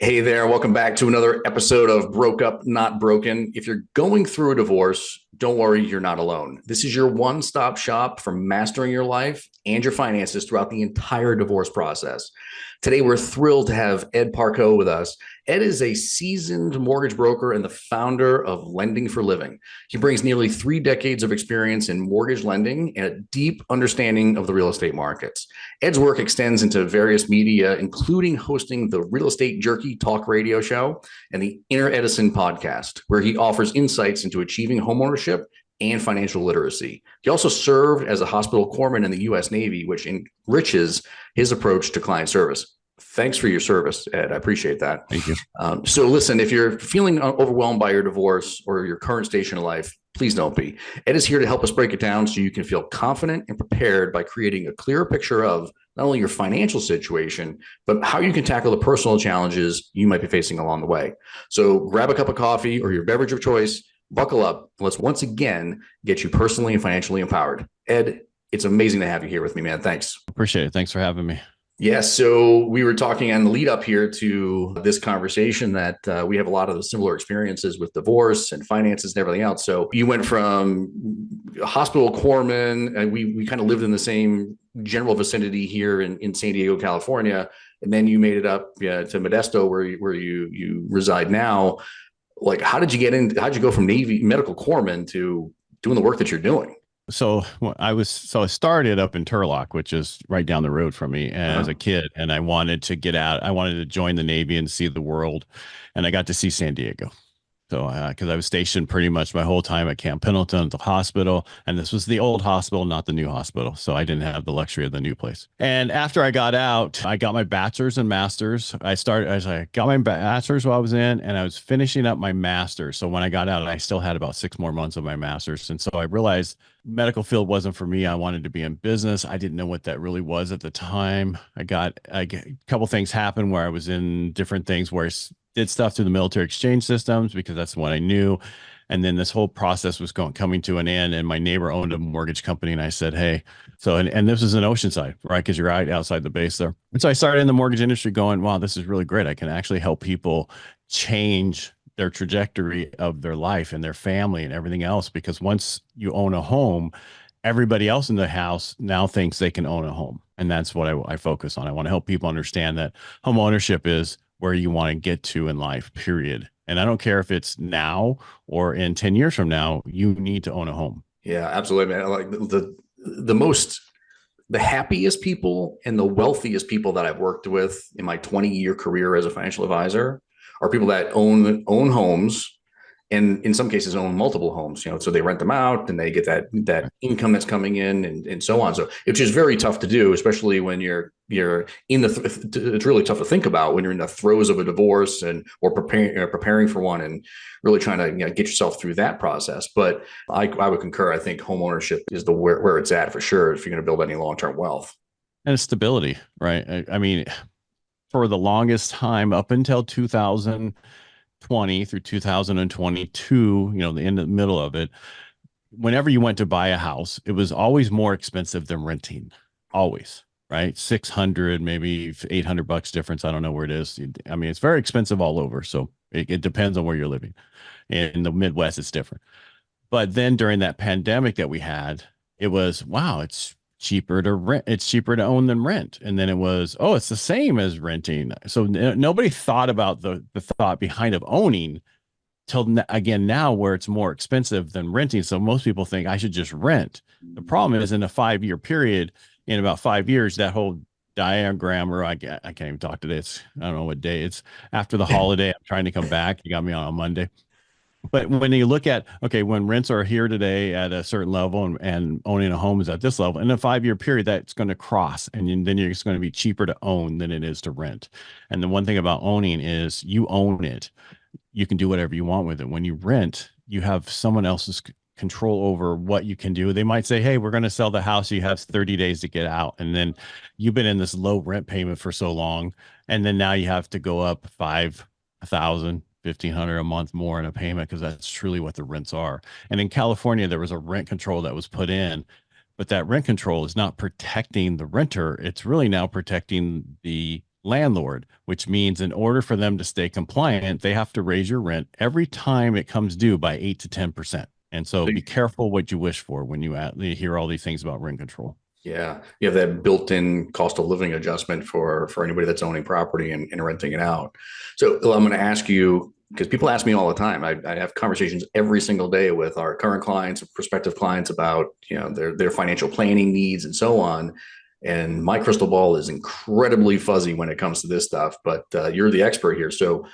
Hey there, welcome back to another episode of Broke Up, Not Broken. If you're going through a divorce, don't worry, you're not alone. This is your one stop shop for mastering your life and your finances throughout the entire divorce process. Today, we're thrilled to have Ed Parcaut with us. Ed is a seasoned mortgage broker and the founder of Lending for Living. He brings nearly 3 decades of experience in mortgage lending and a deep understanding of the real estate markets. Ed's work extends into various media, including hosting the Real Estate Jerky talk radio show and the Inner Edison podcast, where he offers insights into achieving homeownership and financial literacy. He also served as a hospital corpsman in the U.S. Navy, which enriches his approach to client service. Thanks for your service, Ed. I appreciate that. Thank you. So listen, if you're feeling overwhelmed by your divorce or your current station of life, please don't be. Ed is here to help us break it down so you can feel confident and prepared by creating a clearer picture of not only your financial situation, but how you can tackle the personal challenges you might be facing along the way. So grab a cup of coffee or your beverage of choice, buckle up, and let's once again get you personally and financially empowered. Ed, it's amazing to have you here with me, man. Thanks. Appreciate it. Thanks for having me. Yes. So we were talking on the lead up here to this conversation that we have a lot of the similar experiences with divorce and finances and everything else. So you went from a hospital corpsman, and we kind of lived in the same general vicinity here in San Diego, California. And then you made it up to Modesto, where you reside now. Like, how did you get in? How'd you go from Navy medical corpsman to doing the work that you're doing? So I started up in Turlock, which is right down the road from me as a kid. And I wanted to get out. I wanted to join the Navy and see the world. And I got to see San Diego. So, because I was stationed pretty much my whole time at Camp Pendleton at the hospital, and this was the old hospital, not the new hospital. So I didn't have the luxury of the new place. And after I got out, I got my bachelor's and master's. I got my bachelor's while I was in, and I was finishing up my master's. So when I got out, I still had about 6 more months of my master's. And so I realized medical field wasn't for me. I wanted to be in business. I didn't know what that really was at the time. A couple things happened where I was in different things where did stuff through the military exchange systems because that's what I knew. And then this whole process was coming to an end, and my neighbor owned a mortgage company. And I said, hey, and this is in Oceanside, right? Because you're right outside the base there. And so I started in the mortgage industry going, wow, this is really great. I can actually help people change their trajectory of their life and their family and everything else. Because once you own a home, everybody else in the house now thinks they can own a home. And that's what I focus on. I want to help people understand that home ownership is where you want to get to in life, period. And I don't care if it's now or in 10 years from now, you need to own a home. Yeah, absolutely, man. Like the happiest people and the wealthiest people that I've worked with in my 20-year career as a financial advisor are people that own homes, and in some cases own multiple homes, so they rent them out and they get that income that's coming in, and so on. So it's just very tough to do, especially when you're in it's really tough to think about when you're in the throes of a divorce or preparing for one, and really trying to get yourself through that process. But I would concur. I think home ownership is where it's at for sure if you're going to build any long-term wealth. And stability, right? I mean, for the longest time, up until 2020 through 2022, in the middle of it, whenever you went to buy a house, it was always more expensive than renting. Always, right? 600, maybe $800 difference. I don't know where it is. I mean, it's very expensive all over. So it depends on where you're living. In the Midwest, it's different. But then during that pandemic that we had, it was, wow, it's cheaper to rent. It's cheaper to own than rent. And then it was, oh, it's the same as renting. So nobody thought about the thought behind of owning till again now where it's more expensive than renting. So most people think I should just rent. The problem is in a 5-year period, in about 5 years, that whole diagram, or I can't even talk today. I don't know what day it's after the holiday. I'm trying to come back. You got me on a Monday. But when you look at, okay, when rents are here today at a certain level and owning a home is at this level, in a 5-year period, that's going to cross. And then it's going to be cheaper to own than it is to rent. And the one thing about owning is you own it. You can do whatever you want with it. When you rent, you have someone else's control over what you can do. They might say, hey, we're going to sell the house. You have 30 days to get out. And then you've been in this low rent payment for so long. And then now you have to go up 5,000. 1,500 a month more in a payment because that's truly what the rents are. And in California, there was a rent control that was put in, but that rent control is not protecting the renter. It's really now protecting the landlord, which means in order for them to stay compliant, they have to raise your rent every time it comes due by 8 to 10%. And so So, be careful what you wish for when you hear all these things about rent control. yeah, you have that built-in cost of living adjustment for anybody that's owning property and renting it out. So I'm going to ask you, because people ask me all the time. I have conversations every single day with our current clients, prospective clients about their financial planning needs and so on. And my crystal ball is incredibly fuzzy when it comes to this stuff. But you're the expert here, so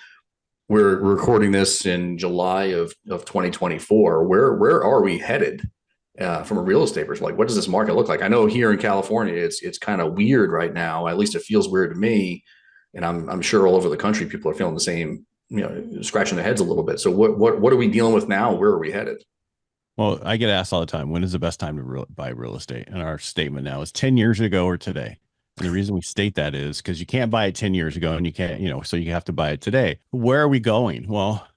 we're recording this in July of 2024. Where are we headed from a real estate perspective? Like, what does this market look like? I know here in California, it's kind of weird right now. At least it feels weird to me, and I'm sure all over the country people are feeling the same. Scratching their heads a little bit. So what are we dealing with now? Where are we headed? Well, I get asked all the time, when is the best time to buy real estate? And our statement now is 10 years ago or today. And the reason we state that is because you can't buy it 10 years ago and you can't, so you have to buy it today. Where are we going? Well,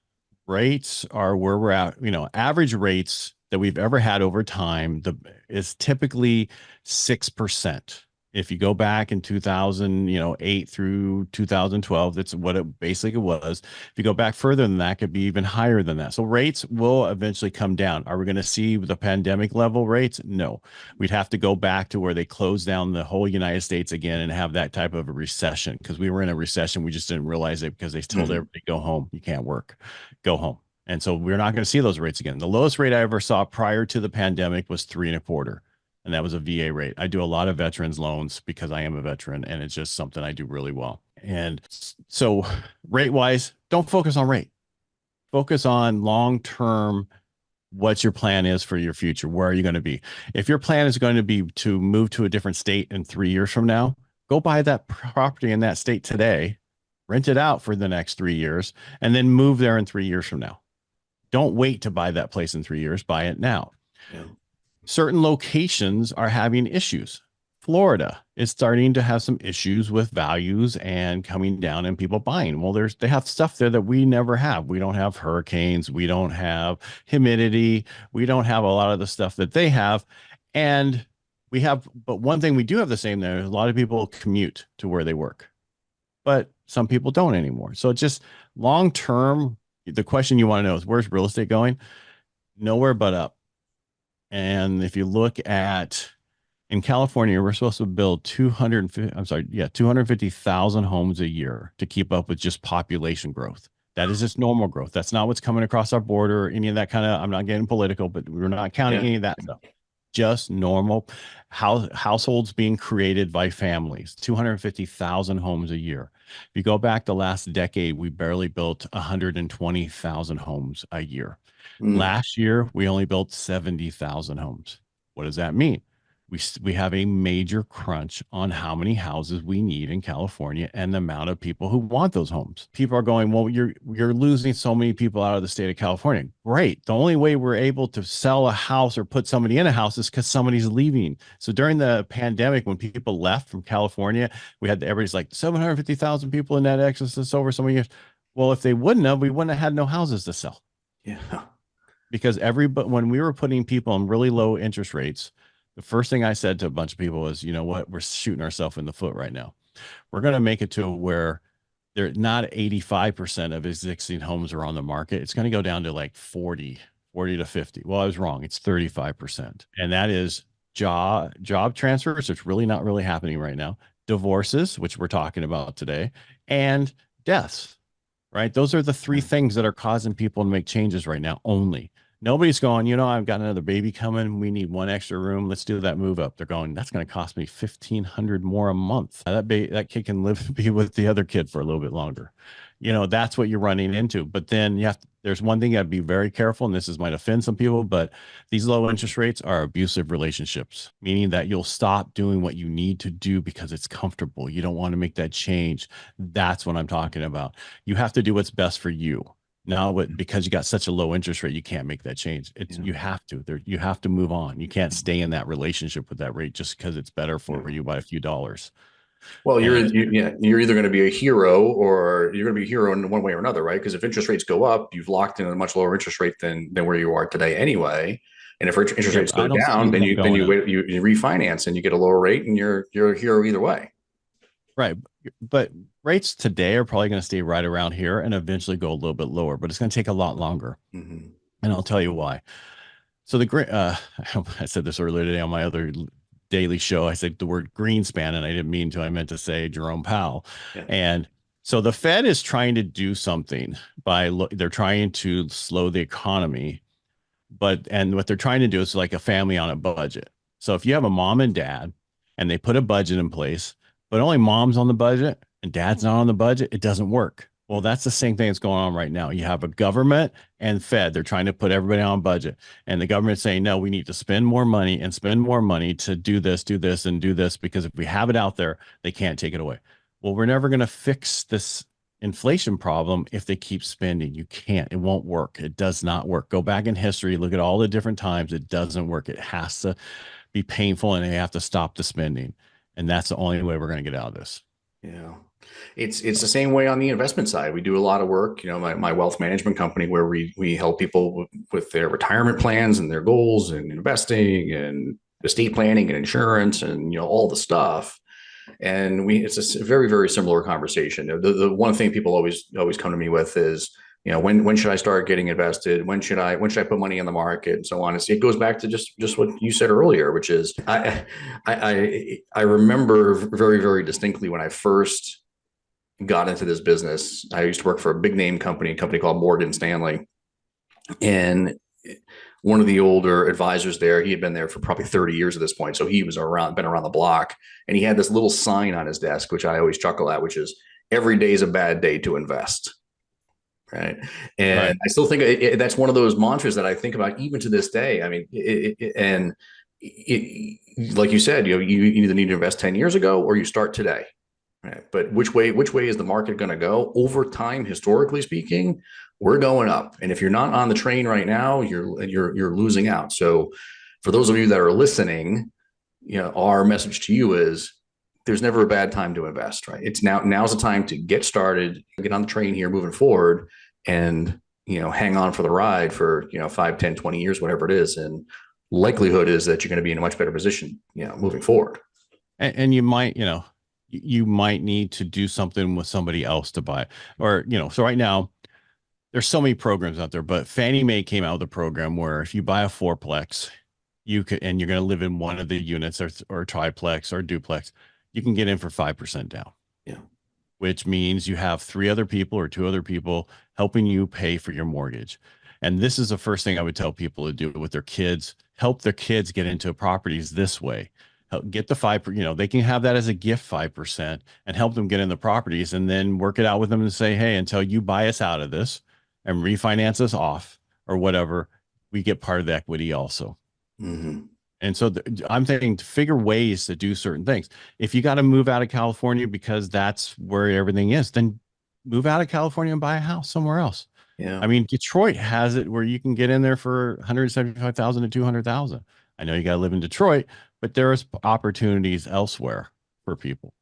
rates are where we're at. Average rates that we've ever had over time is typically 6%. If you go back in 2008 through 2012, that's what it basically was. If you go back further than that, it could be even higher than that. So rates will eventually come down. Are we going to see the pandemic level rates? No. We'd have to go back to where they closed down the whole United States again and have that type of a recession, because we were in a recession. We just didn't realize it because they told everybody, go home. You can't work. Go home. And so we're not going to see those rates again. The lowest rate I ever saw prior to the pandemic was 3.25%. And that was a VA rate. I do a lot of veterans loans because I am a veteran, and it's just something I do really well. And so rate wise, don't focus on rate. Focus on long-term, what your plan is for your future. Where are you going to be? If your plan is going to be to move to a different state in 3 years from now, go buy that property in that state today, rent it out for the next 3 years, and then move there in 3 years from now. Don't wait to buy that place in 3 years. Buy it now. Yeah. Certain locations are having issues. Florida is starting to have some issues with values and coming down and people buying. Well, they have stuff there that we never have. We don't have hurricanes. We don't have humidity. We don't have a lot of the stuff that they have. And but one thing we do have the same there, a lot of people commute to where they work, but some people don't anymore. So just long term, the question you want to know is, where's real estate going? Nowhere but up. And if you look at in California, we're supposed to build 250,000 homes a year to keep up with just population growth. That is just normal growth. That's not what's coming across our border, any of that kind of, I'm not getting political, but we're not counting any of that stuff. Just normal households being created by families, 250,000 homes a year. If you go back the last decade, we barely built 120,000 homes a year. Last year, we only built 70,000 homes. What does that mean? We have a major crunch on how many houses we need in California and the amount of people who want those homes. People are going, well, you're losing so many people out of the state of California. Great. The only way we're able to sell a house or put somebody in a house is because somebody's leaving. So during the pandemic, when people left from California, everybody's like 750,000 people in that exodus over so many years. Well, if they wouldn't have, we wouldn't have had no houses to sell. Yeah. Because when we were putting people on really low interest rates, the first thing I said to a bunch of people was, you know what, we're shooting ourselves in the foot right now. We're going to make it to where they're not 85% of existing homes are on the market. It's going to go down to like 40 to 50. Well, I was wrong. It's 35%. And that is job transfers. It's really not really happening right now. Divorces, which we're talking about today, and deaths, right? Those are the three things that are causing people to make changes right now only. Nobody's going, I've got another baby coming. We need one extra room. Let's do that move up. They're going, that's going to cost me $1,500 more a month. That kid can be with the other kid for a little bit longer. That's what you're running into. But then there's one thing you have to be very careful, and might offend some people, but these low interest rates are abusive relationships, meaning that you'll stop doing what you need to do because it's comfortable. You don't want to make that change. That's what I'm talking about. You have to do what's best for you. Now, because you got such a low interest rate, you can't make that change. You have to. You have to move on. You can't stay in that relationship with that rate just because it's better for you by a few dollars. Well, you're either going to be a hero or you're going to be a hero in one way or another, right? Because if interest rates go up, you've locked in a much lower interest rate than where you are today anyway. And if interest rates go down, then you refinance and you get a lower rate, and you're a hero either way. Right. but rates today are probably going to stay right around here and eventually go a little bit lower, but it's going to take a lot longer. Mm-hmm. And I'll tell you why. So I said this earlier today on my other daily show. I said the word Greenspan, and I didn't mean to. I meant to say Jerome Powell. Yeah. And so the Fed is trying to do something they're trying to slow the economy, and what they're trying to do is like a family on a budget. So if you have a mom and dad and they put a budget in place, but only mom's on the budget and dad's not on the budget, it doesn't work. Well, that's the same thing that's going on right now. You have a government and Fed. They're trying to put everybody on budget. And the government's saying, no, we need to spend more money and spend more money to do this, and do this, because if we have it out there, they can't take it away. Well, we're never going to fix this inflation problem if they keep spending. You can't. It won't work. It does not work. Go back in history, look at all the different times. It doesn't work. It has to be painful and they have to stop the spending. And that's the only way we're going to get out of this. Yeah. It's the same way on the investment side. We do a lot of work, my wealth management company, where we help people with their retirement plans and their goals and investing and estate planning and insurance and all the stuff. And it's a very, very similar conversation. The one thing people always come to me with is, when should I start getting invested? When should I put money in the market and so on? And see, it goes back to just what you said earlier, which is I remember very, very distinctly when I first got into this business. I used to work for a big name company, a company called Morgan Stanley. And one of the older advisors there, he had been there for probably 30 years at this point. So he was been around the block. And he had this little sign on his desk, which I always chuckle at, which is every day is a bad day to invest. Right. And right. I still think that's one of those mantras that I think about even to this day. I mean, like you said, you either need to invest 10 years ago or you start today. Right. But which way is the market going to go over time? Historically speaking, we're going up, and if you're not on the train right now, you're losing out. So, for those of you that are listening, our message to you is: there's never a bad time to invest. Right? It's now's the time to get started, get on the train here, moving forward, and hang on for the ride for 5, 10, 20 years, whatever it is. And likelihood is that you're going to be in a much better position, moving forward. And you might need to do something with somebody else to buy it. Or, so right now there's so many programs out there, but Fannie Mae came out with a program where if you buy a fourplex, and you're going to live in one of the units or triplex or duplex, you can get in for 5% down. Yeah. Which means you have 3 other people or 2 other people helping you pay for your mortgage. And this is the first thing I would tell people to do with their kids. Help their kids get into properties this way. Get the 5%, they can have that as a gift 5% and help them get in the properties, and then work it out with them and say, hey, until you buy us out of this and refinance us off or whatever, we get part of the equity also. Mm-hmm. And so I'm thinking to figure ways to do certain things. If you got to move out of California because that's where everything is, then move out of California and buy a house somewhere else. Yeah. I mean, Detroit has it where you can get in there for 175,000 to 200,000. I know you got to live in Detroit, but there's opportunities elsewhere for people.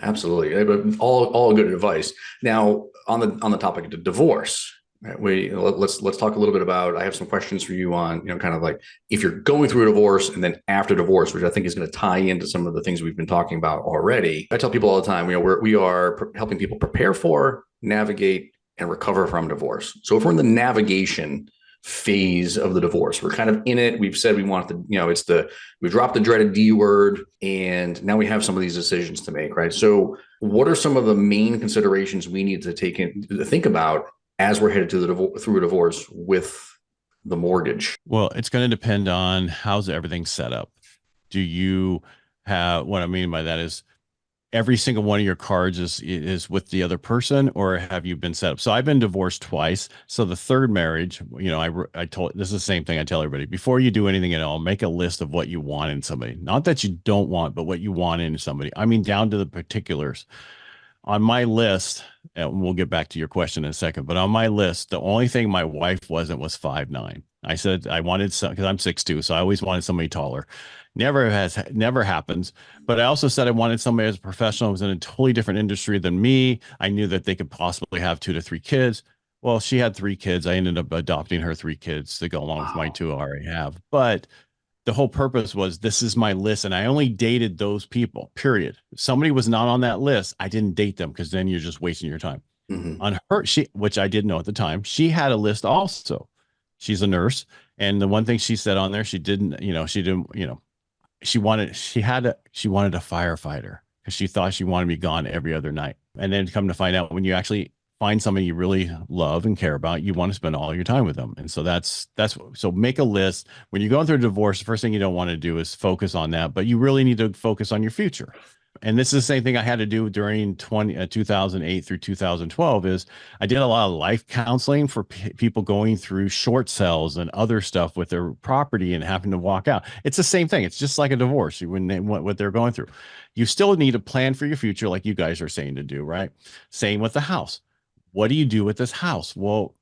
Absolutely. But all good advice. Now, on the topic of divorce, right, let's talk a little bit about, I have some questions for you on, kind of like if you're going through a divorce and then after divorce, which I think is going to tie into some of the things we've been talking about already. I tell people all the time, we are helping people prepare for, navigate, and recover from divorce. So if we're in the navigation phase of the divorce, we're kind of in it. We've said we want we dropped the dreaded D word, and now we have some of these decisions to make, right? So what are some of the main considerations we need to think about as we're headed through a divorce with the mortgage? Well, it's going to depend on how's everything set up. Do you have, what I mean by that is, every single one of your cards is with the other person, or have you been set up? So I've been divorced twice. So the third marriage, I told, this is the same thing I tell everybody: before you do anything at all, make a list of what you want in somebody. Not that you don't want, but what you want in somebody. I mean, down to the particulars. On my list, and we'll get back to your question in a second, but on my list, the only thing my wife wasn't was 5'9". I said I wanted some, because I'm 6'2", so I always wanted somebody taller. Never happens. But I also said I wanted somebody as a professional who was in a totally different industry than me. I knew that they could possibly have 2 to 3 kids. Well, she had 3 kids. I ended up adopting her 3 kids to go along with my 2 I already have. But the whole purpose was this is my list, and I only dated those people, period. If somebody was not on that list, I didn't date them because then you're just wasting your time. Hmm. On her, which I didn't know at the time, she had a list also. She's a nurse. And the one thing she said on there, she didn't, she wanted a firefighter because she thought she wanted to be gone every other night. And then come to find out, when you actually find somebody you really love and care about, you want to spend all your time with them. And so so make a list. When you're going through a divorce, the first thing you don't want to do is focus on that, but you really need to focus on your future. And this is the same thing I had to do during 2008 through 2012 is I did a lot of life counseling for people going through short sales and other stuff with their property and having to walk out. It's the same thing. It's just like a divorce when what they're going through. You still need a plan for your future, like you guys are saying to do, right? Same with the house. What do you do with this house? Well,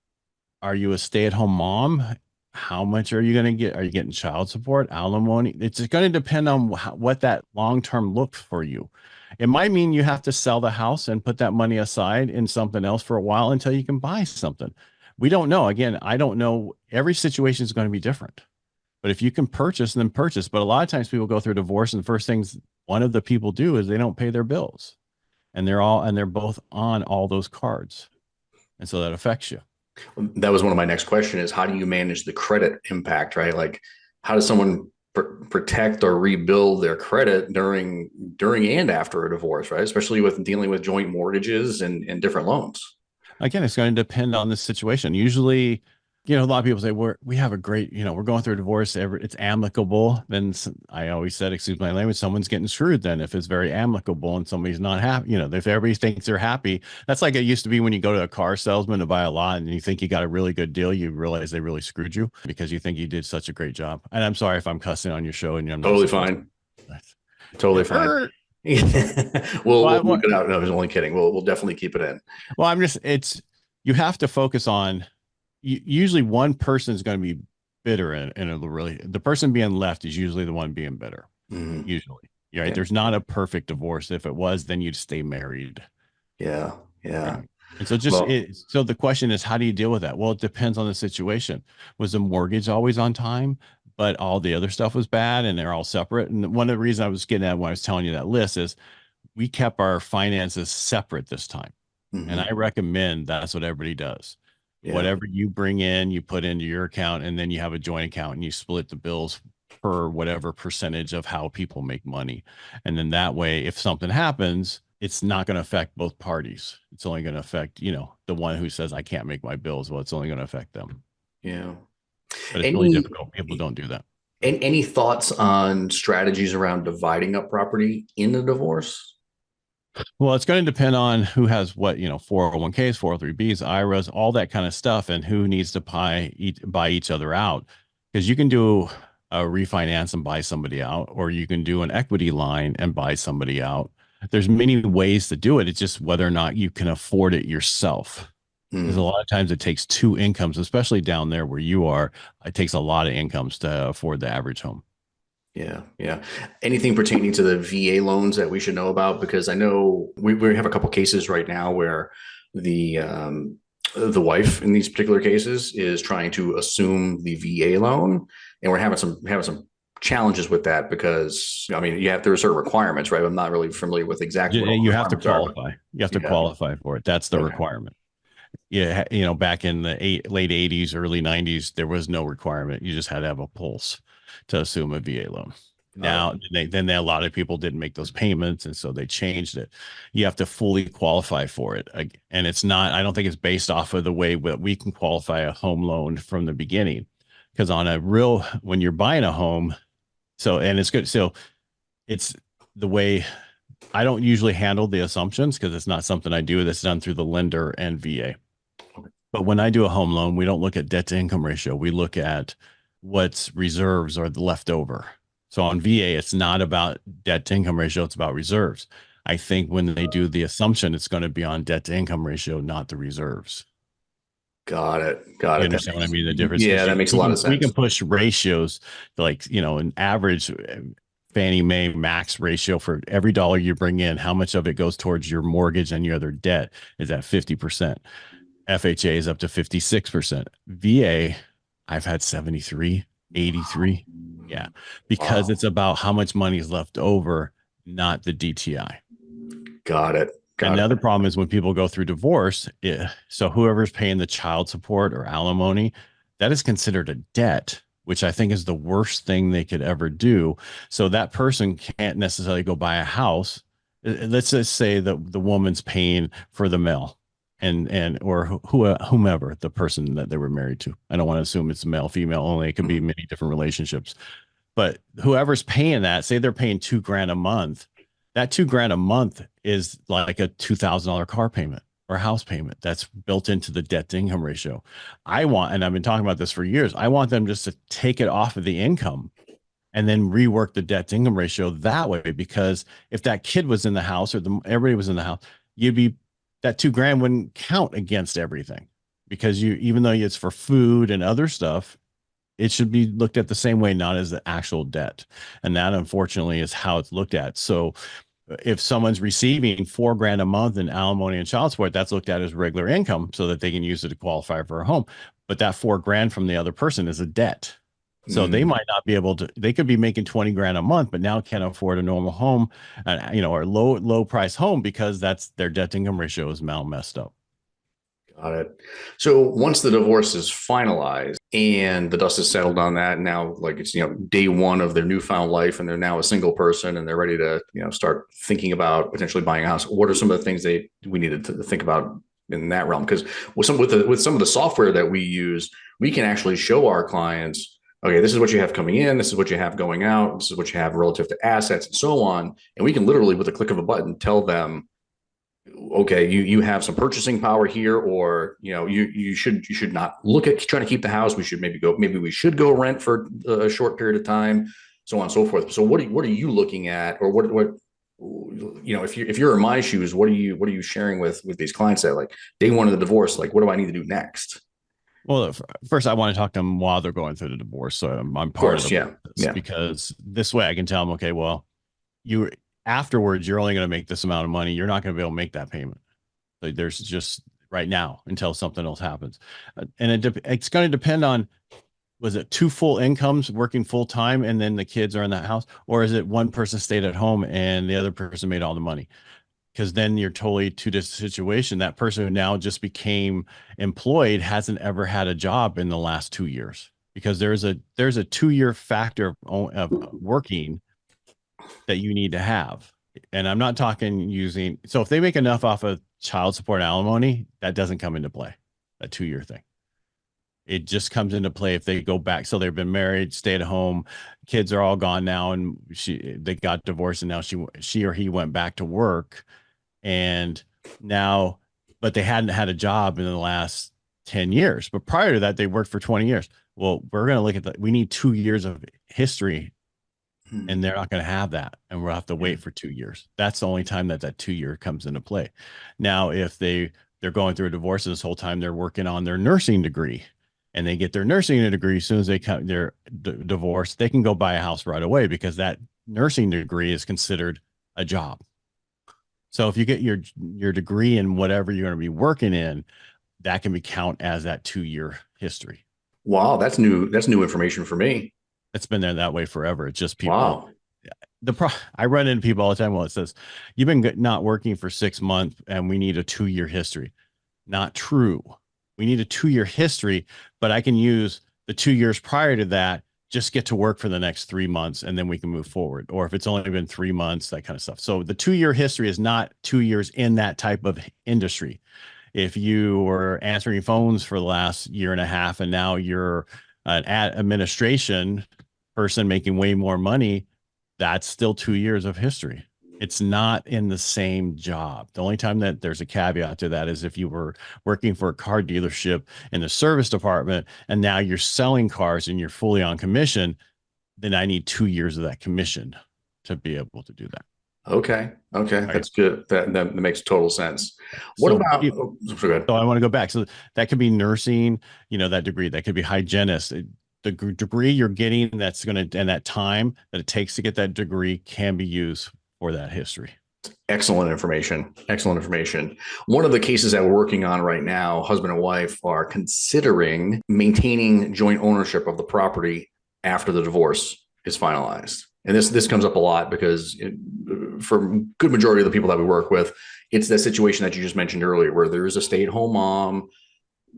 are you a stay-at-home mom? How much are you going to get? Are you getting child support, alimony? It's going to depend on what that long-term looks for you. It might mean you have to sell the house and put that money aside in something else for a while until you can buy something. We don't know. Again, I don't know. Every situation is going to be different. But if you can purchase, then purchase. But a lot of times people go through a divorce, and the first things one of the people do is they don't pay their bills. And they're both on all those cards. And so that affects you. That was one of my next question is how do you manage the credit impact, right? Like how does someone protect or rebuild their credit during and after a divorce, right? Especially with dealing with joint mortgages and different loans. Again, it's going to depend on the situation. Usually, a lot of people say we have a great, we're going through a divorce. It's amicable. Then I always said, excuse my language, someone's getting screwed. Then if it's very amicable and somebody's not happy, if everybody thinks they're happy, that's like it used to be when you go to a car salesman to buy a lot and you think you got a really good deal, you realize they really screwed you because you think you did such a great job. And I'm sorry if I'm cussing on your show and I'm not Totally supposed fine. to. Totally fine. we'll look it out. No, I was only kidding. We'll definitely keep it in. Well, you have to focus on usually one person is going to be bitter and the person being left is usually the one being bitter. Mm-hmm. Usually, right? Yeah. There's not a perfect divorce. If it was, then you'd stay married. Yeah. Yeah. Right? And so so the question is, how do you deal with that? Well, it depends on the situation. Was the mortgage always on time, but all the other stuff was bad and they're all separate? And one of the reasons I was getting at when I was telling you that list is we kept our finances separate this time. Mm-hmm. And I recommend that's what everybody does. Yeah. Whatever you bring in, you put into your account, and then you have a joint account and you split the bills per whatever percentage of how people make money. And then that way, if something happens, it's not going to affect both parties. It's only going to affect, the one who says, I can't make my bills. Well, it's only going to affect them. Yeah. But it's really difficult. People don't do that. Any thoughts on strategies around dividing up property in a divorce? Well, it's going to depend on who has what, 401ks, 403bs, IRAs, all that kind of stuff, and who needs to buy each other out. Because you can do a refinance and buy somebody out, or you can do an equity line and buy somebody out. There's many ways to do it. It's just whether or not you can afford it yourself. Because a lot of times it takes two incomes, especially down there where you are. It takes a lot of incomes to afford the average home. Yeah, yeah. Anything pertaining to the VA loans that we should know about? Because I know we have a couple cases right now where the wife in these particular cases is trying to assume the VA loan, and we're having some challenges with that because there are certain requirements, right? I'm not really familiar with exactly what you have to qualify. You have to qualify for it. That's the requirement. Yeah, back in the late 80s, early 90s, there was no requirement. You just had to have a pulse to assume a VA loan. Now, a lot of people didn't make those payments, and so they changed it. You have to fully qualify for it. And it's not, I don't think it's based off of the way that we can qualify a home loan from the beginning. Because when you're buying a home, and it's good. So it's the way I don't usually handle the assumptions because it's not something I do. That's done through the lender and VA. But when I do a home loan, we don't look at debt to income ratio. We look at what's reserves or the leftover. So on VA, it's not about debt to income ratio. It's about reserves. I think when they do the assumption, it's going to be on debt to income ratio, not the reserves. Got it. You understand what I mean? The difference. Yeah, that makes a lot of sense. We can push ratios like, an average Fannie Mae max ratio for every dollar you bring in, how much of it goes towards your mortgage and your other debt is at 50%. FHA is up to 56%. VA, I've had 73, 83. Yeah, because Wow. it's about how much money is left over, not the DTI. Got it. And Got the it. other problem is when people go through divorce, so whoever's paying the child support or alimony, that is considered a debt, which I think is the worst thing they could ever do. So that person can't necessarily go buy a house. Let's just say that the woman's paying for the male and or whomever the person that they were married to. I don't want to assume it's male, female only. It could be many different relationships. But whoever's paying that, say they're paying $2,000 a month, that $2,000 a month is like a $2,000 car payment or house payment that's built into the debt to income ratio. And I've been talking about this for years, I want them just to take it off of the income and then rework the debt to income ratio that way. Because if that kid was in the house or everybody was in the house, you'd be, that $2,000 wouldn't count against everything, because even though it's for food and other stuff, it should be looked at the same way, not as the actual debt. And that, unfortunately, is how it's looked at. So if someone's receiving $4,000 a month in alimony and child support, that's looked at as regular income so that they can use it to qualify for a home. But that $4,000 from the other person is a debt. So they might not be able to, they could be making $20,000 a month, but now can't afford a normal home, or low price home, because that's their debt to income ratio is now messed up. Got it. So once the divorce is finalized and the dust is settled on that, now like it's, day one of their newfound life and they're now a single person and they're ready to, start thinking about potentially buying a house. What are some of the things we needed to think about in that realm? Because with some of the software that we use, we can actually show our clients, okay, this is what you have coming in, this is what you have going out, this is what you have relative to assets and so on. And we can literally, with a click of a button, tell them, okay, you have some purchasing power here, or you should not look at trying to keep the house. We should maybe we should go rent for a short period of time, so on and so forth. So what are you looking at, or what if you're in my shoes, what are you sharing with these clients that like day one of the divorce, like what do I need to do next? Well, first, I want to talk to them while they're going through the divorce. So I'm Of part of course, the yeah, process, yeah. because this way I can tell them, okay, well, you afterwards, you're only going to make this amount of money. You're not going to be able to make that payment. Like, there's just right now until something else happens. And it's going to depend on, was it two full incomes working full time and then the kids are in that house? Or is it one person stayed at home and the other person made all the money? Because then you're totally two different situation. That person who now just became employed hasn't ever had a job in the last 2 years, because there's a 2 year factor of working that you need to have. And I'm not talking using, so if they make enough off of child support and alimony, that doesn't come into play, a 2 year thing. It just comes into play if they go back. So they've been married, stayed at home, kids are all gone now, and they got divorced, and now she or he went back to work, and now, but they hadn't had a job in the last 10 years. But prior to that, they worked for 20 years. Well, we're going to look at that. We need 2 years of history, and they're not going to have that. And we'll have to wait for 2 years. That's the only time that 2 year comes into play. Now, if they're going through a divorce, and this whole time they're working on their nursing degree, and they get their nursing degree, as soon as they're divorced, they can go buy a house right away, because that nursing degree is considered a job. So if you get your degree in whatever you're going to be working in, that can be count as that 2 year history. Wow, that's new. That's new information for me. It's been there that way forever. It's just people. Wow. I run into people all the time. Well, it says you've been not working for 6 months and we need a 2 year history. Not true. We need a 2 year history, but I can use the 2 years prior to that, just get to work for the next 3 months, and then we can move forward. Or if it's only been 3 months, that kind of stuff. So the 2 year history is not 2 years in that type of industry. If you were answering phones for the last year and a half, and now you're an administration person making way more money, that's still 2 years of history. It's not in the same job. The only time that there's a caveat to that is if you were working for a car dealership in the service department and now you're selling cars and you're fully on commission, then I need 2 years of that commission to be able to do that. Okay. Okay. Right. That's good. That makes total sense. What So, about, so I want to go back. So that could be nursing, that degree, that could be hygienist. The degree you're getting, that's going to, and that time that it takes to get that degree can be used for that history. excellent information. Excellent information. One of the cases that we're working on right now, husband and wife are considering maintaining joint ownership of the property after the divorce is finalized. And this comes up a lot because for good majority of the people that we work with, it's that situation that you just mentioned earlier, where there is a stay-at-home mom,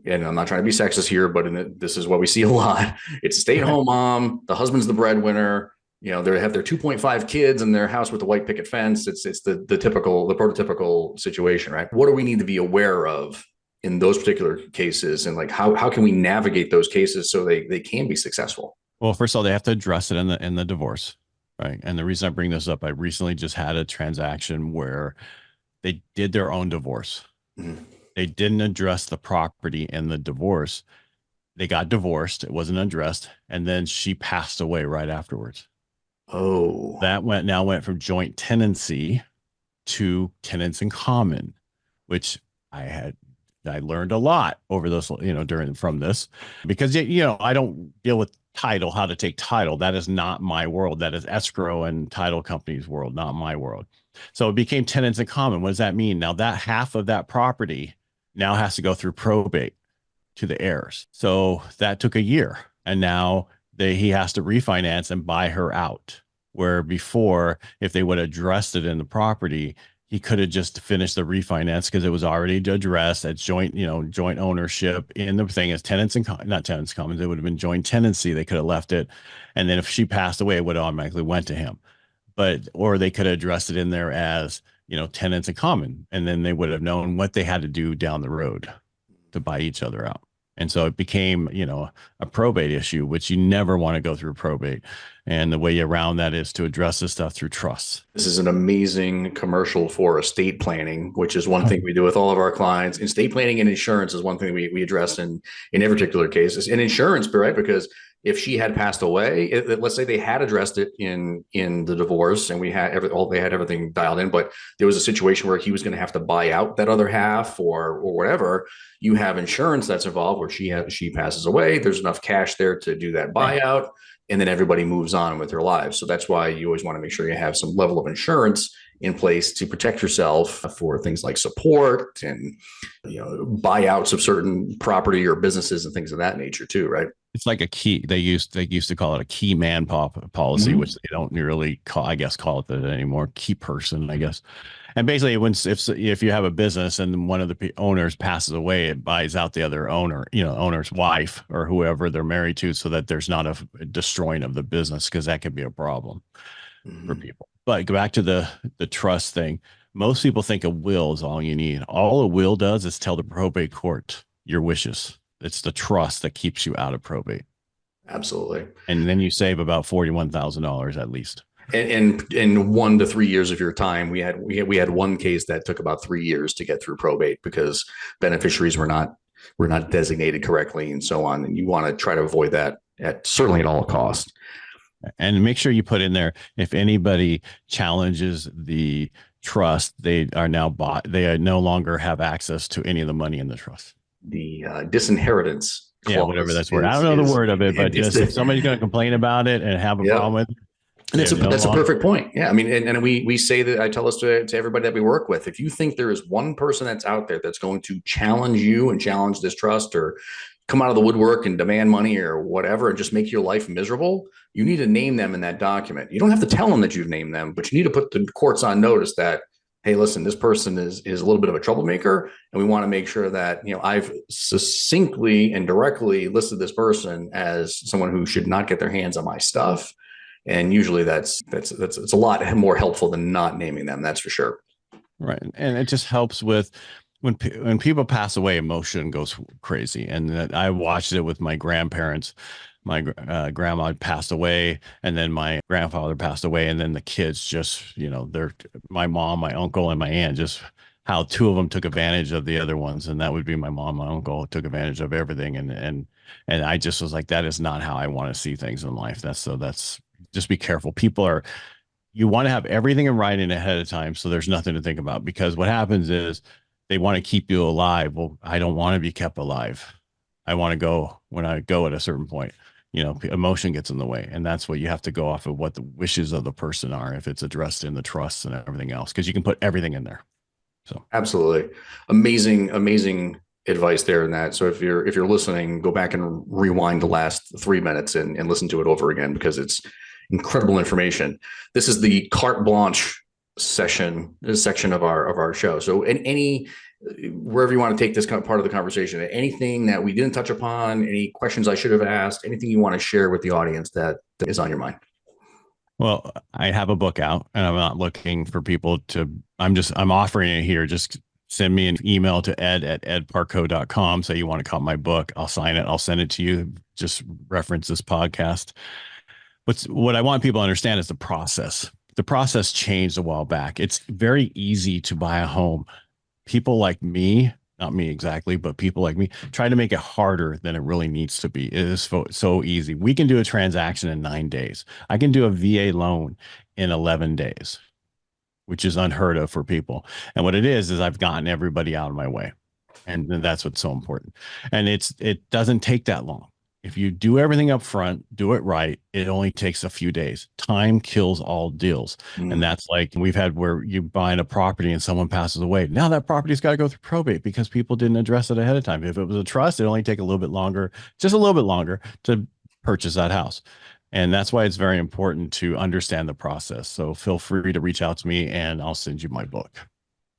and I'm not trying to be sexist here, but this is what we see a lot. It's a stay-at-home mom. The husband's the breadwinner. They have their 2.5 kids in their house with a white picket fence. It's the prototypical situation, right? What do we need to be aware of in those particular cases, and like how can we navigate those cases so they can be successful? Well, first of all, they have to address it in the divorce, right? And the reason I bring this up, I recently just had a transaction where they did their own divorce. Mm-hmm. They didn't address the property in the divorce. They got divorced. It wasn't addressed. And then she passed away right afterwards. Oh, that went from joint tenancy to tenants in common, which I learned a lot over this, from this, because, I don't deal with title, how to take title. That is not my world. That is escrow and title company's world, not my world. So it became tenants in common. What does that mean? Now that half of that property now has to go through probate to the heirs. So that took a year. And now he has to refinance and buy her out. Where before, if they would have addressed it in the property, he could have just finished the refinance because it was already addressed as joint ownership in the thing as tenants and not tenants commons. It would have been joint tenancy. They could have left it. And then if she passed away, it would automatically went to him. Or they could have addressed it in there as, tenants in common. And then they would have known what they had to do down the road to buy each other out. And so it became, a probate issue, which you never want to go through probate. And the way around that is to address this stuff through trusts. This is an amazing commercial for estate planning, which is one thing we do with all of our clients. Estate planning and insurance is one thing we address in every particular case. And insurance, right? Because if she had passed away, let's say they had addressed it in the divorce, and they had everything dialed in, but there was a situation where he was going to have to buy out that other half or whatever. You have insurance that's involved where she passes away. There's enough cash there to do that buyout, and then everybody moves on with their lives. So that's why you always want to make sure you have some level of insurance in place to protect yourself for things like support and buyouts of certain property or businesses and things of that nature too, right? It's like a key. They used to call it a key man policy, which they don't really call it that anymore. Key person, I guess. And basically, if you have a business and one of the owners passes away, it buys out the other owner's wife or whoever they're married to, so that there's not a destroying of the business, because that could be a problem for people. But go back to the trust thing. Most people think a will is all you need. All a will does is tell the probate court your wishes. It's the trust that keeps you out of probate. Absolutely. And then you save about $41,000 at least. And in 1 to 3 years of your time, we had one case that took about 3 years to get through probate because beneficiaries were not designated correctly and so on. And you want to try to avoid that certainly at all costs. And make sure you put in there, if anybody challenges the trust, they are now bought. They no longer have access to any of the money in the trust. The disinheritance clause. Yeah, whatever that's word. I don't know the word of it, but just if somebody's going to complain about it and have a problem with it. And that's a perfect point. Yeah. I mean, and we say that, I tell this to everybody that we work with. If you think there is one person that's out there that's going to challenge you and challenge this trust, or come out of the woodwork and demand money or whatever, and just make your life miserable, you need to name them in that document. You don't have to tell them that you've named them, but you need to put the courts on notice that, hey, listen, this person is a little bit of a troublemaker, and we want to make sure that, I've succinctly and directly listed this person as someone who should not get their hands on my stuff. And usually that's a lot more helpful than not naming them. That's for sure. Right. And it just helps with when people pass away, emotion goes crazy. And I watched it with my grandparents. My grandma passed away, and then my grandfather passed away. And then the kids just, my mom, my uncle, and my aunt, just how two of them took advantage of the other ones. And that would be my mom, my uncle took advantage of everything. And I just was like, that is not how I want to see things in life. That's just be careful. You want to have everything in writing ahead of time, so there's nothing to think about, because what happens is they want to keep you alive. Well, I don't want to be kept alive. I want to go when I go at a certain point. Emotion gets in the way, and that's what you have to go off of, what the wishes of the person are, if it's addressed in the trusts and everything else, because you can put everything in there. So absolutely amazing advice there in that. So if you're listening, go back and rewind the last 3 minutes and listen to it over again, because incredible information. This is the carte blanche section of our show. So any wherever you want to take this kind of part of the conversation, anything that we didn't touch upon, any questions I should have asked, anything you want to share with the audience that is on your mind. Well, I have a book out and I'm not looking for people to, I'm offering it here. Just send me an email to ed@edparcaut.com. Say you want to copy my book. I'll sign it. I'll send it to you. Just reference this podcast. What I want people to understand is the process. The process changed a while back. It's very easy to buy a home. People like me, not me exactly, but people like me try to make it harder than it really needs to be. It is so easy. We can do a transaction in 9 days. I can do a VA loan in 11 days, which is unheard of for people. And what it is I've gotten everybody out of my way. And that's what's so important. And it doesn't take that long. If you do everything up front, do it right, it only takes a few days. Time kills all deals. And that's like we've had where you buying a property and someone passes away. Now that property's got to go through probate because people didn't address it ahead of time. If it was a trust, it only take a little bit longer, just a little bit longer to purchase that house. And that's why it's very important to understand the process. So feel free to reach out to me and I'll send you my book.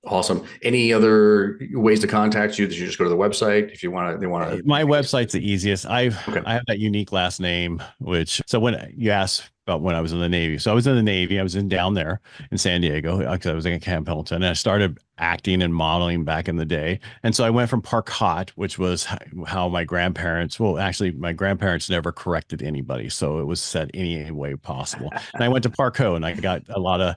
Awesome. Any other ways to contact you? That you just go to the website if you want to? They want to. My website's the easiest. I have that unique last name, so when you asked about when I was in the Navy, so I was in the Navy. I was down there in San Diego because I was in Camp Pendleton, and I started acting and modeling back in the day. And so I went from Parcaut, which was how my grandparents. Well, actually, my grandparents never corrected anybody, so it was said any way possible. And I went to Parcaut, and I got a lot of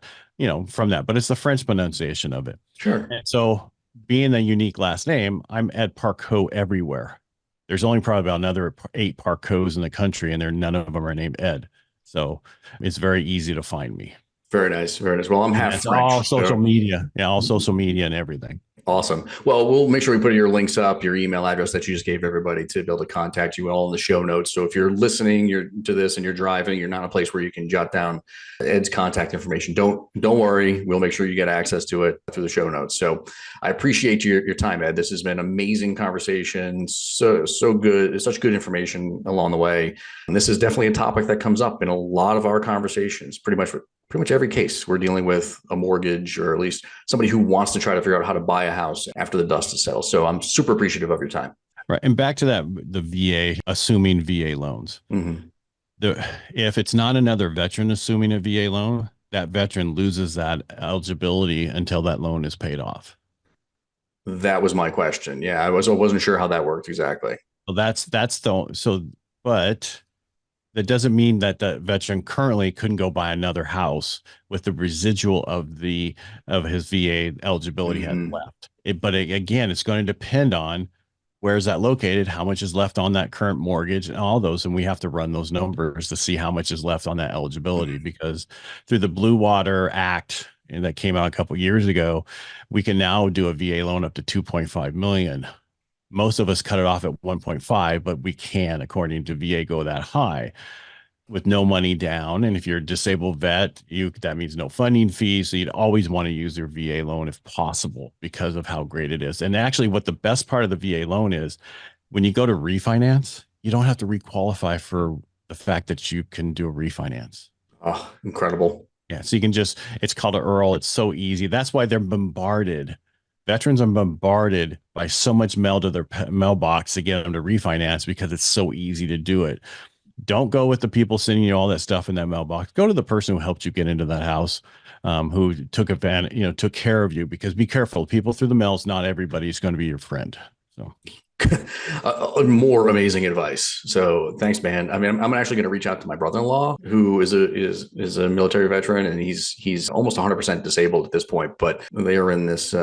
from that, but it's the French pronunciation of it. Sure. And so being a unique last name, I'm Ed Parcaut everywhere. There's only probably about another 8 Parcauts in the country, and none of them are named Ed. So it's very easy to find me. Very nice. Very nice. Well, I'm half French. All social media. Yeah, all social media and everything. Awesome. Well, we'll make sure we put your links up, your email address that you just gave everybody to be able to contact you all in the show notes. So if you're listening, to this and you're driving, you're not in a place where you can jot down Ed's contact information. Don't worry. We'll make sure you get access to it through the show notes. So I appreciate your time, Ed. This has been an amazing conversation. So good. Such good information along the way. And this is definitely a topic that comes up in a lot of our conversations, pretty much every case we're dealing with a mortgage, or at least somebody who wants to try to figure out how to buy a house after the dust has settled. So I'm super appreciative of your time. Right. And back to that, the VA, assuming VA loans. Mm-hmm. If it's not another veteran assuming a VA loan, that veteran loses that eligibility until that loan is paid off. That was my question. Yeah, I wasn't sure how that worked exactly. Well, but that doesn't mean that the veteran currently couldn't go buy another house with the residual of his VA eligibility had left. But again, it's going to depend on where is that located, how much is left on that current mortgage, and all those. And we have to run those numbers to see how much is left on that eligibility, because through the Blue Water Act that came out a couple of years ago, we can now do a VA loan up to 2.5 million. Most of us cut it off at 1.5, but we can, according to VA, go that high with no money down. And if you're a disabled vet, that means no funding fees. So you'd always want to use your VA loan if possible because of how great it is. And actually, what the best part of the VA loan is, when you go to refinance, you don't have to requalify for the fact that you can do a refinance. Oh, incredible. Yeah. So you can it's called an IRRRL. It's so easy. That's why they're bombarded. Veterans are bombarded by so much mail to their mailbox to get them to refinance because it's so easy to do it. Don't go with the people sending you all that stuff in that mailbox. Go to the person who helped you get into that house, who took took care of you, because be careful. People through the mails, not everybody is going to be your friend. So more amazing advice. So thanks, man. I mean, I'm actually going to reach out to my brother-in-law, who is a military veteran, and he's almost 100% disabled at this point, but they are in this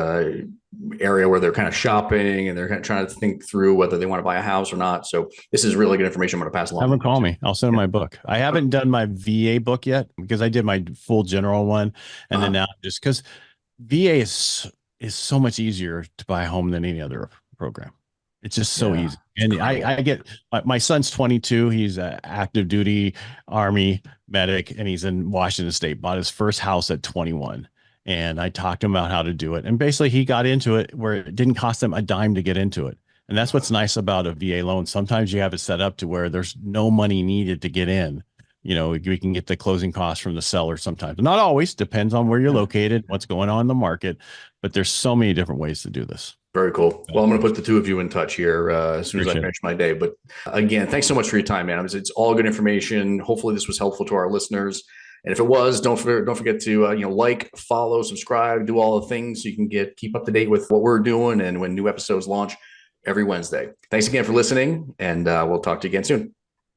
area where they're kind of shopping and they're kind of trying to think through whether they want to buy a house or not. So this is really good information I'm going to pass along. Have them call me. I'll send them my book. I haven't done my VA book yet because I did my full general one. And then now, just because VA is so much easier to buy a home than any other program. It's just so easy. And I get, my son's 22. He's an active duty Army medic, and he's in Washington State, bought his first house at 21. And I talked to him about how to do it. And basically he got into it where it didn't cost him a dime to get into it. And that's what's nice about a VA loan. Sometimes you have it set up to where there's no money needed to get in, we can get the closing costs from the seller sometimes. Not always, depends on where you're located, what's going on in the market, but there's so many different ways to do this. Very cool. Well, I'm going to put the two of you in touch here as soon as I finish my day. But again, thanks so much for your time, man. It's all good information. Hopefully this was helpful to our listeners. And if it was, don't forget to like, follow, subscribe, do all the things so you can keep up to date with what we're doing and when new episodes launch every Wednesday. Thanks again for listening, and we'll talk to you again soon.